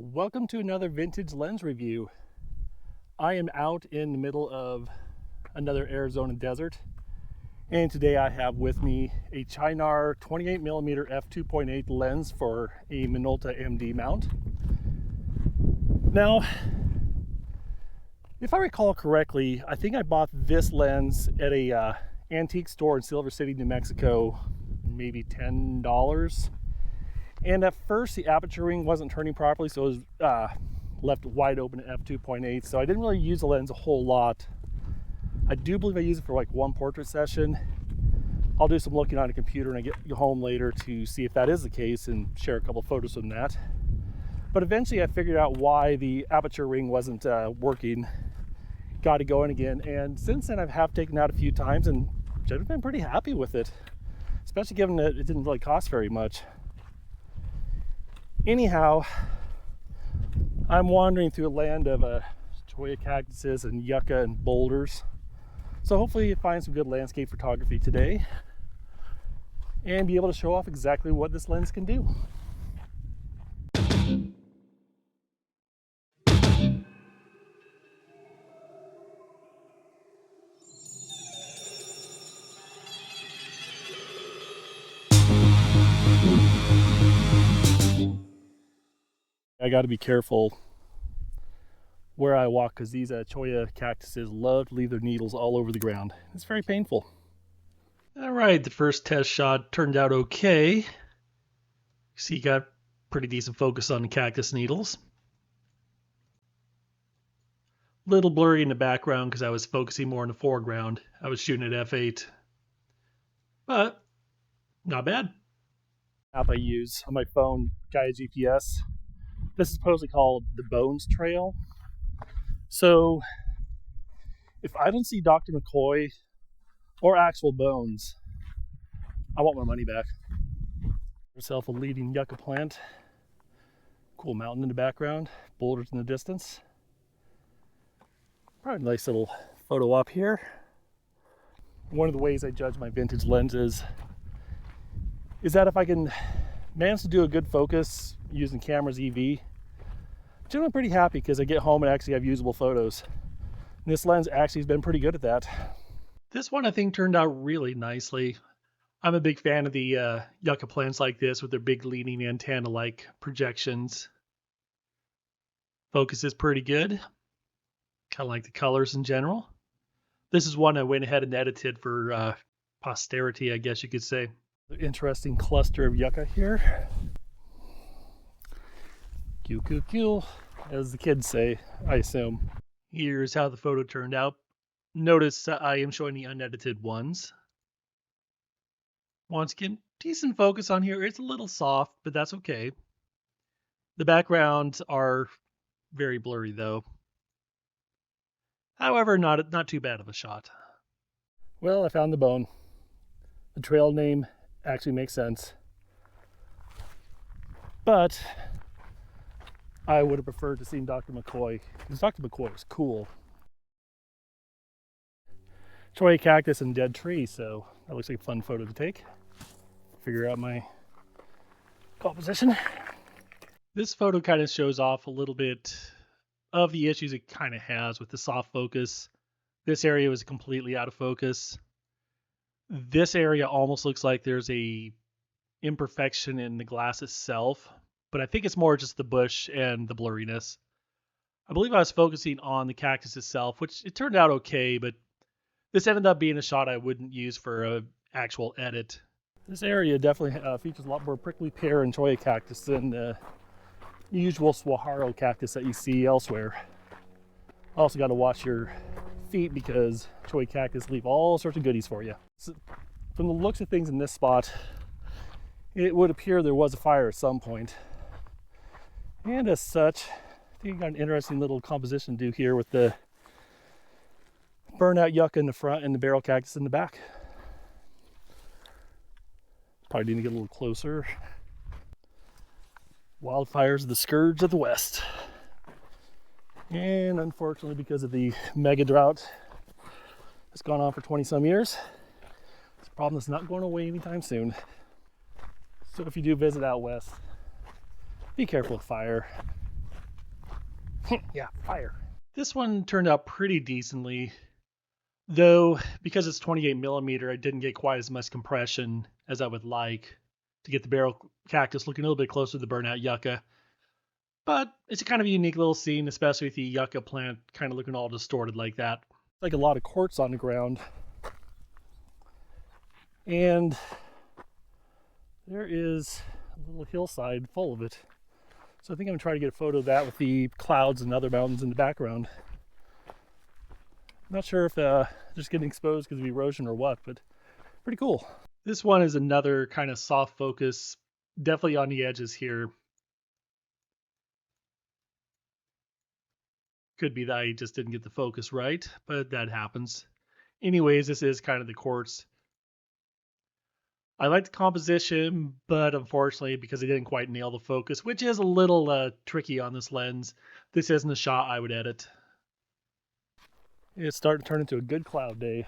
Welcome to another vintage lens review. I am out in the middle of another Arizona desert, and today I have with me a Chinar 28mm f2.8 lens for a Minolta MD mount. Now, if I recall correctly, I think I bought this lens at a antique store in Silver City, New Mexico, maybe $10. And at first the aperture ring wasn't turning properly, so it was left wide open at f2.8, so I didn't really use the lens a whole lot. I do believe I used it for like one portrait session. I'll do some looking on a computer when I get home later to see if that is the case and share a couple photos from that. But eventually I figured out why the aperture ring wasn't working, got it going again, and since then I have taken it out a few times and I've been pretty happy with it, especially given that it didn't really cost very much. Anyhow, I'm wandering through a land of cholla cactuses and yucca and boulders. So hopefully you find some good landscape photography today and be able to show off exactly what this lens can do. I got to be careful where I walk because these cholla cactuses love to leave their needles all over the ground. It's very painful. All right, the first test shot turned out okay. See, you got pretty decent focus on the cactus needles. Little blurry in the background because I was focusing more in the foreground. I was shooting at f8, but not bad. App I use on my phone, Gaia GPS. This is supposedly called the Bones Trail. So if I don't see Dr. McCoy or actual bones, I want my money back. Yourself a leading yucca plant. Cool mountain in the background, boulders in the distance. Probably a nice little photo op here. One of the ways I judge my vintage lenses is that if I can manage to do a good focus using camera's EV, I'm generally pretty happy because I get home and actually have usable photos. And this lens actually has been pretty good at that. This one I think turned out really nicely. I'm a big fan of the yucca plants like this with their big leaning antenna-like projections. Focus is pretty good. Kind of like the colors in general. This is one I went ahead and edited for posterity, I guess you could say. Interesting cluster of yucca here. Cute, cute, cute, as the kids say, I assume. Here's how the photo turned out. Notice I am showing the unedited ones. Once again, decent focus on here. It's a little soft, but that's okay. The backgrounds are very blurry though. However, not too bad of a shot. Well, I found the bone. The trail name actually makes sense. But I would have preferred to see Dr. McCoy, because Dr. McCoy was cool. Cholla cactus and dead tree, so that looks like a fun photo to take. Figure out my composition. This photo kind of shows off a little bit of the issues it kind of has with the soft focus. This area was completely out of focus. This area almost looks like there's a imperfection in the glass itself, but I think it's more just the bush and the blurriness. I believe I was focusing on the cactus itself, which it turned out okay, but this ended up being a shot I wouldn't use for an actual edit. This area definitely features a lot more prickly pear and cholla cactus than the usual saguaro cactus that you see elsewhere. Also got to watch your feet because cholla cactus leave all sorts of goodies for you. So, from the looks of things in this spot, it would appear there was a fire at some point. And as such, I think I got an interesting little composition to do here with the burnout yucca in the front and the barrel cactus in the back. Probably need to get a little closer. Wildfires are the scourge of the West. And unfortunately, because of the mega drought that's gone on for 20 some years, it's a problem that's not going away anytime soon. So if you do visit out west, be careful with fire. Yeah, fire. This one turned out pretty decently, though because it's 28mm, I didn't get quite as much compression as I would like to get the barrel cactus looking a little bit closer to the burnout yucca. But it's a kind of a unique little scene, especially with the yucca plant kind of looking all distorted like that. Like a lot of quartz on the ground. And there is a little hillside full of it. So I think I'm gonna try to get a photo of that with the clouds and other mountains in the background. I'm not sure if just getting exposed because of erosion or what, but pretty cool. This one is another kind of soft focus, definitely on the edges here. Could be that I just didn't get the focus right, but that happens. Anyways, this is kind of the quartz. I like the composition, but unfortunately, because I didn't quite nail the focus, which is a little tricky on this lens, this isn't a shot I would edit. It's starting to turn into a good cloud day.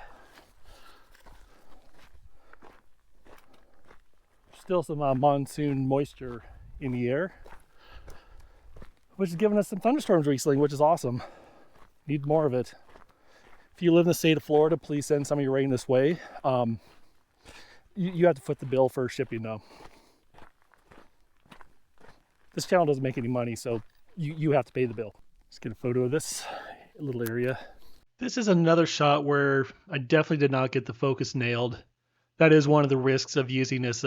Still some monsoon moisture in the air, which has given us some thunderstorms recently, which is awesome. Need more of it. If you live in the state of Florida, please send some of your rain this way. You have to foot the bill for shipping though. This channel doesn't make any money, so you have to pay the bill. Let's get a photo of this little area. This is another shot where I definitely did not get the focus nailed. That is one of the risks of using this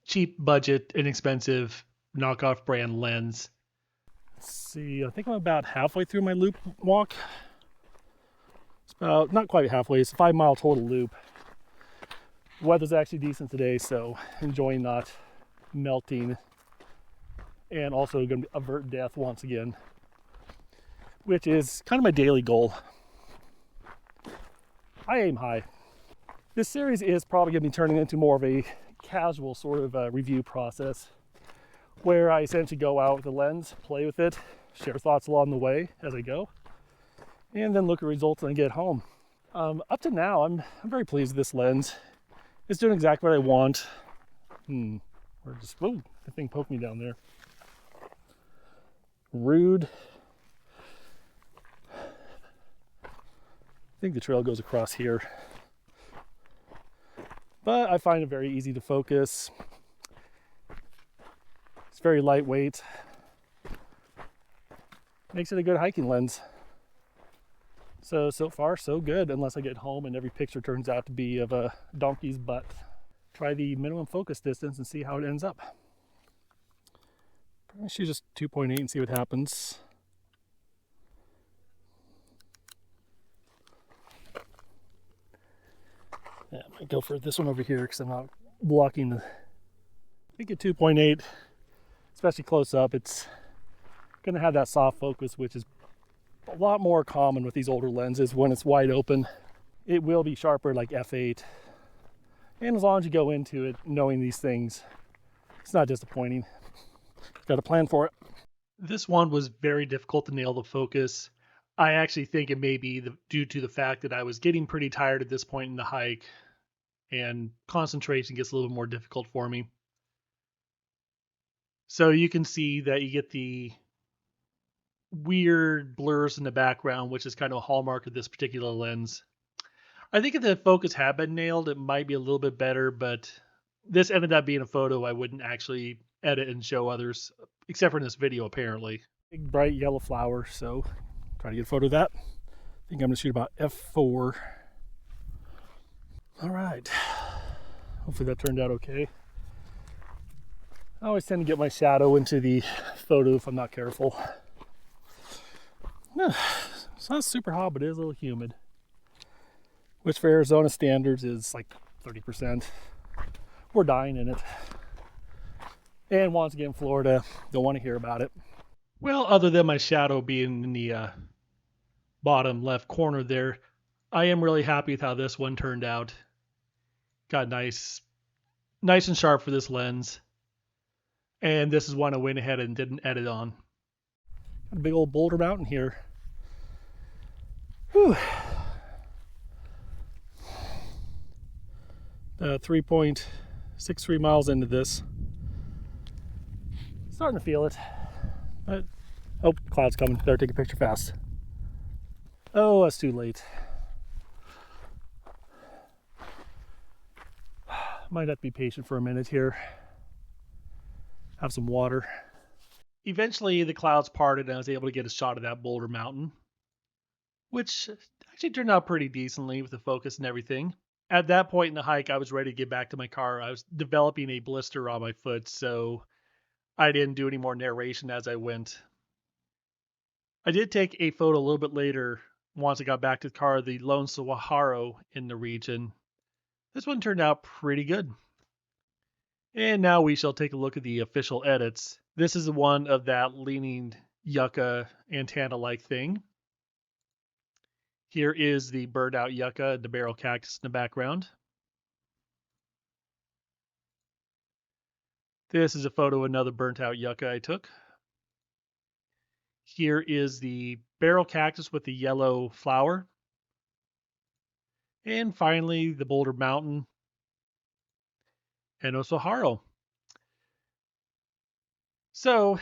cheap budget, inexpensive knockoff brand lens. Let's see, I think I'm about halfway through my loop walk. It's about, not quite halfway, it's a 5-mile total loop. The weather's actually decent today, so enjoying not melting, and also going to avert death once again, which is kind of my daily goal. I aim high. This series is probably going to be turning into more of a casual sort of review process, where I essentially go out with the lens, play with it, share thoughts along the way as I go, and then look at results when I get home. Up to now, I'm very pleased with this lens. It's doing exactly what I want. Or just, whoa, that thing poked me down there. Rude. I think the trail goes across here. But I find it very easy to focus. It's very lightweight. Makes it a good hiking lens. So far, so good, unless I get home and every picture turns out to be of a donkey's butt. Try the minimum focus distance and see how it ends up. Probably shoot just 2.8 and see what happens. Yeah, I might go for this one over here because I'm not blocking the... I think at 2.8, especially close up, it's going to have that soft focus, which is a lot more common with these older lenses. When it's wide open, it will be sharper like f8. And as long as you go into it knowing these things, it's not disappointing. Got a plan for it. This one was very difficult to nail the focus. I actually think it may be due to the fact that I was getting pretty tired at this point in the hike, and concentration gets a little more difficult for me. So you can see that you get the weird blurs in the background, which is kind of a hallmark of this particular lens. I think if the focus had been nailed, it might be a little bit better, but this ended up being a photo I wouldn't actually edit and show others, except for in this video apparently. Big bright yellow flower, so try to get a photo of that. I think I'm gonna shoot about f4. All right, hopefully that turned out okay. I always tend to get my shadow into the photo if I'm not careful. It's not super hot, but it is a little humid, which for Arizona standards is like 30%. We're dying in it. And once again, Florida, don't want to hear about it. Well, other than my shadow being in the bottom left corner there, I am really happy with how this one turned out. Got nice and sharp for this lens. And this is one I went ahead and didn't edit on. Got a big old boulder mountain here. Whew. 3.63 miles into this. Starting to feel it, but Oh, cloud's coming. Better take a picture fast. Oh, that's too late. Might have to be patient for a minute here. Have some water. Eventually, the clouds parted and I was able to get a shot of that boulder mountain, which actually turned out pretty decently with the focus and everything. At that point in the hike, I was ready to get back to my car. I was developing a blister on my foot, so I didn't do any more narration as I went. I did take a photo a little bit later once I got back to the car of the lone saguaro in the region. This one turned out pretty good. And now we shall take a look at the official edits. This is one of that leaning yucca antenna-like thing. Here is the burned out yucca, the barrel cactus in the background. This is a photo of another burnt out yucca I took. Here is the barrel cactus with the yellow flower. And finally, the Boulder Mountain and Osaharo. So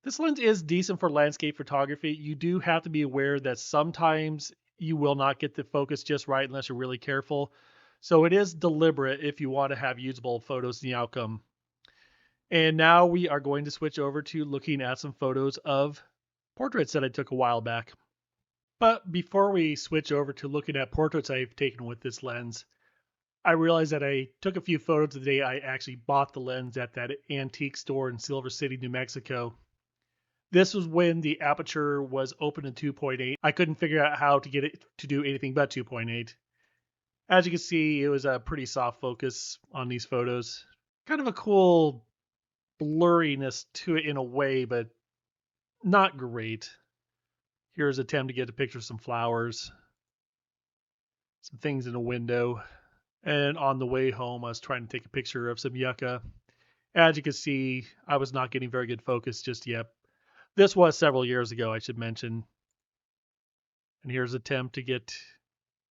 this lens is decent for landscape photography. You do have to be aware that sometimes you will not get the focus just right unless you're really careful. So it is deliberate if you want to have usable photos in the outcome. And now we are going to switch over to looking at some photos of portraits that I took a while back. But before we switch over to looking at portraits I've taken with this lens, I realized that I took a few photos the day I actually bought the lens at that antique store in Silver City, New Mexico. This was when the aperture was open to 2.8. I couldn't figure out how to get it to do anything but 2.8. As you can see, it was a pretty soft focus on these photos. Kind of a cool blurriness to it in a way, but not great. Here's an attempt to get a picture of some flowers, some things in a window. And on the way home, I was trying to take a picture of some yucca. As you can see, I was not getting very good focus just yet. This was several years ago, I should mention. And here's an attempt to get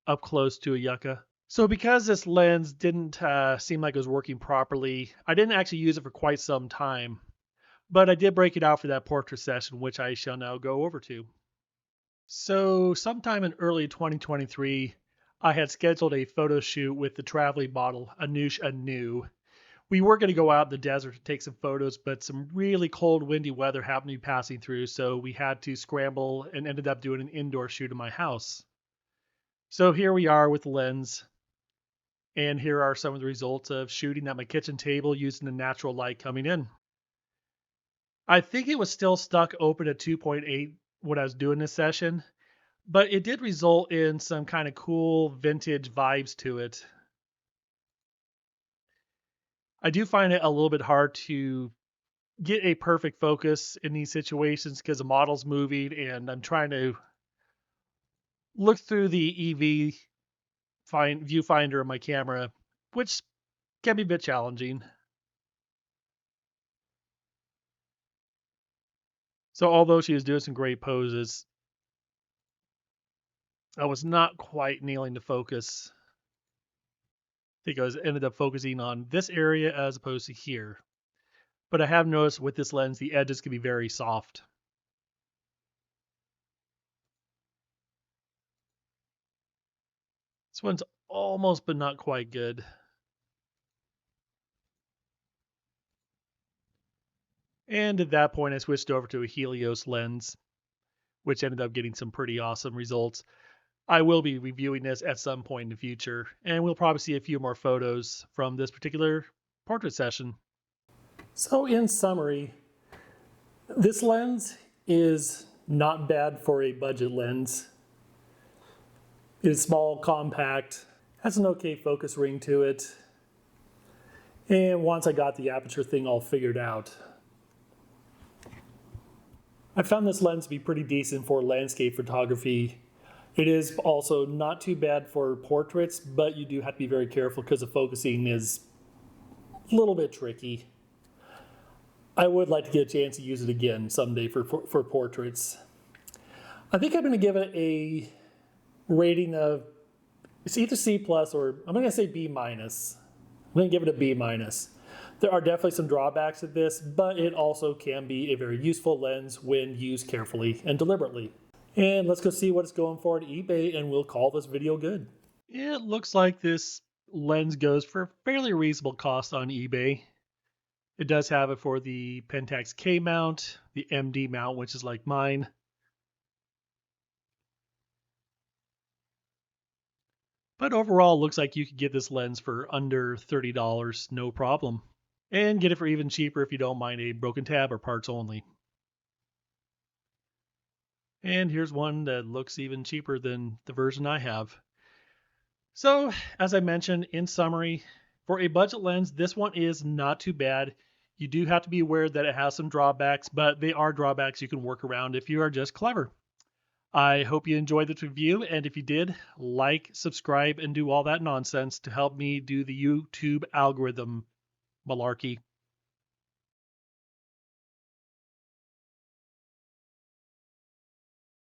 up close to a yucca. So because this lens didn't seem like it was working properly, I didn't actually use it for quite some time. But I did break it out for that portrait session, which I shall now go over to. So sometime in early 2023, I had scheduled a photo shoot with the traveling model, Anoush Anou. We were going to go out in the desert to take some photos, but some really cold, windy weather happened to be passing through, so we had to scramble and ended up doing an indoor shoot in my house. So here we are with the lens, and here are some of the results of shooting at my kitchen table using the natural light coming in. I think it was still stuck open at 2.8 when I was doing this session, but it did result in some kind of cool vintage vibes to it. I do find it a little bit hard to get a perfect focus in these situations because the model's moving and I'm trying to look through the EV viewfinder of my camera, which can be a bit challenging. So although she was doing some great poses, I was not quite nailing the focus. I think I ended up focusing on this area as opposed to here. But I have noticed with this lens, the edges can be very soft. This one's almost but not quite good. And at that point, I switched over to a Helios lens, which ended up getting some pretty awesome results. I will be reviewing this at some point in the future, and we'll probably see a few more photos from this particular portrait session. So in summary, this lens is not bad for a budget lens. It is small, compact, has an okay focus ring to it. And once I got the aperture thing all figured out, I found this lens to be pretty decent for landscape photography. It is also not too bad for portraits, but you do have to be very careful because the focusing is a little bit tricky. I would like to get a chance to use it again someday for portraits. I think I'm going to give it a rating of, it's either C plus or I'm going to say B minus. I'm going to give it a B minus. There are definitely some drawbacks to this, but it also can be a very useful lens when used carefully and deliberately. And let's go see what it's going for at eBay, and we'll call this video good. It looks like this lens goes for a fairly reasonable cost on eBay. It does have it for the Pentax K mount, the MD mount, which is like mine. But overall, it looks like you could get this lens for under $30, no problem. And get it for even cheaper if you don't mind a broken tab or parts only. And here's one that looks even cheaper than the version I have. So, as I mentioned, in summary, for a budget lens, this one is not too bad. You do have to be aware that it has some drawbacks, but they are drawbacks you can work around if you are just clever. I hope you enjoyed this review, and if you did, like, subscribe, and do all that nonsense to help me do the YouTube algorithm malarkey.